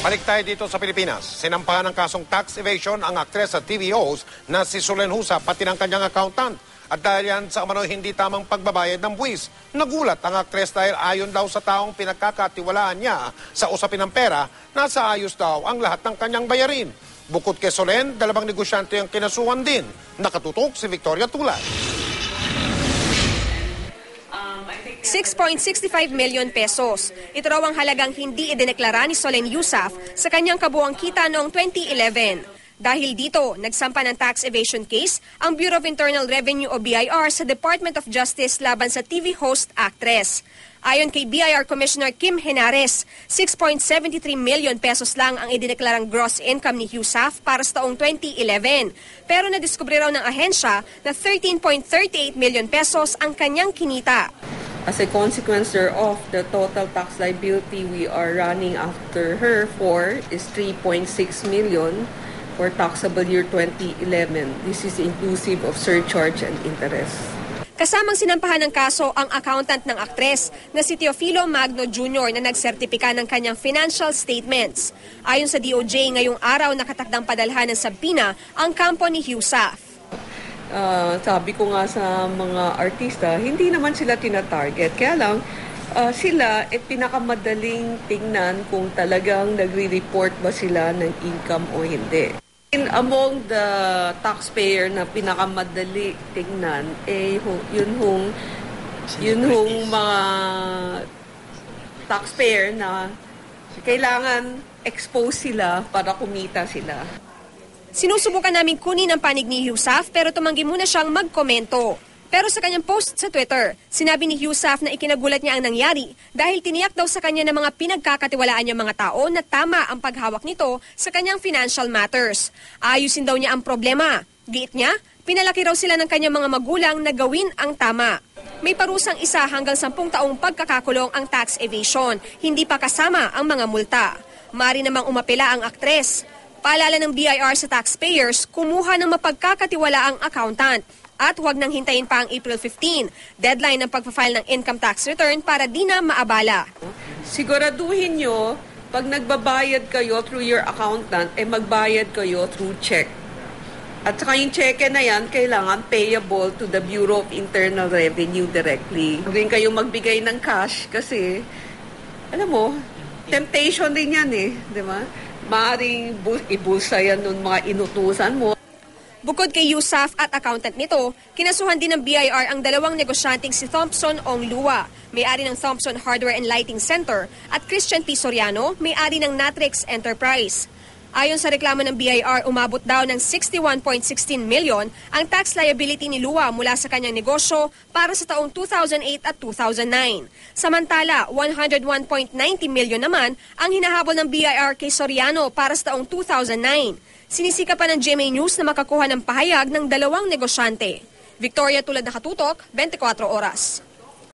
Balik tayo dito sa Pilipinas. Sinampahan ng kasong tax evasion ang aktres at TV host na si Solen Husa pati ng kanyang accountant. At dahil yan sa umano'y hindi tamang pagbabayad ng buwis. Nagulat ang aktres dahil ayon daw sa taong pinagkakatiwalaan niya sa usapin ng pera, nasa ayos daw ang lahat ng kanyang bayarin. Bukod kay Solen, dalawang negosyante ang kinasuhan din. Nakatutok si Victoria Tulad. 6.65 million pesos. Ito raw ang halagang hindi idineklara ni Solen Yusaf sa kanyang kabuang kita noong 2011. Dahil dito, nagsampa ng tax evasion case ang Bureau of Internal Revenue o BIR sa Department of Justice laban sa TV host actress. Ayon kay BIR Commissioner Kim Henares, 6.73 million pesos lang ang idineklarang gross income ni Yusaf para sa taong 2011. Pero nadiskubre raw ng ahensya na 13.38 million pesos ang kanyang kinita. As a consequence thereof, the total tax liability we are running after her for is 3.6 million for taxable year 2011. This is inclusive of surcharge and interest. Kasamang sinampahan ng kaso ang accountant ng aktres na si Teofilo Magno Jr. na nagsertipika ng kanyang financial statements. Ayon sa DOJ, ngayong araw nakatakdang padalhan ng sabina ang kampo ni Yusaf. Sabi ko nga sa mga artista, hindi naman sila tina-target. Kaya lang, sila pinakamadaling tingnan kung talagang nagre-report ba sila ng income o hindi. Among the taxpayer na pinakamadali tingnan, yun hong mga taxpayer na kailangan expose sila para kumita sila. Sinusubukan namin kunin ang panig ni Yusaf pero tumanggi muna siyang magkomento. Pero sa kanyang post sa Twitter, sinabi ni Yusaf na ikinagulat niya ang nangyari dahil tiniyak daw sa kanya ng mga pinagkakatiwalaan niyang mga tao na tama ang paghawak nito sa kanyang financial matters. Ayusin daw niya ang problema. Giit niya, pinalaki raw sila ng kanyang mga magulang na gawin ang tama. May parusang 1 hanggang 10 taong pagkakakulong ang tax evasion, hindi pa kasama ang mga multa. Mari namang umapela ang aktres. Paalala ng BIR sa taxpayers, kumuha ng mapagkakatiwalaang accountant at huwag nang hintayin pa ang April 15, deadline ng pagpa-file ng income tax return para di na maabala. Siguraduhin nyo, pag nagbabayad kayo through your accountant, magbayad kayo through check. At saka yung cheque na yan, kailangan payable to the Bureau of Internal Revenue directly. Huwag rin kayo magbigay ng cash kasi, alam mo, temptation din yan di ba? Maaring ibulsa yan ng mga inutusan mo. Bukod kay Yusaf at accountant nito, kinasuhan din ng BIR ang dalawang negosyanteng si Thompson Ong Lua, may-ari ng Thompson Hardware and Lighting Center, at Christian P. Soriano, may-ari ng Natrix Enterprise. Ayon sa reklamo ng BIR, umabot daw ng 61.16 million ang tax liability ni Lua mula sa kanyang negosyo para sa taong 2008 at 2009. Samantala, 101.90 million naman ang hinahabol ng BIR kay Soriano para sa taong 2009. Sinisika pa ng GMA News na makakuha ng pahayag ng dalawang negosyante. Victoria Tulad, nakatutok, 24 oras.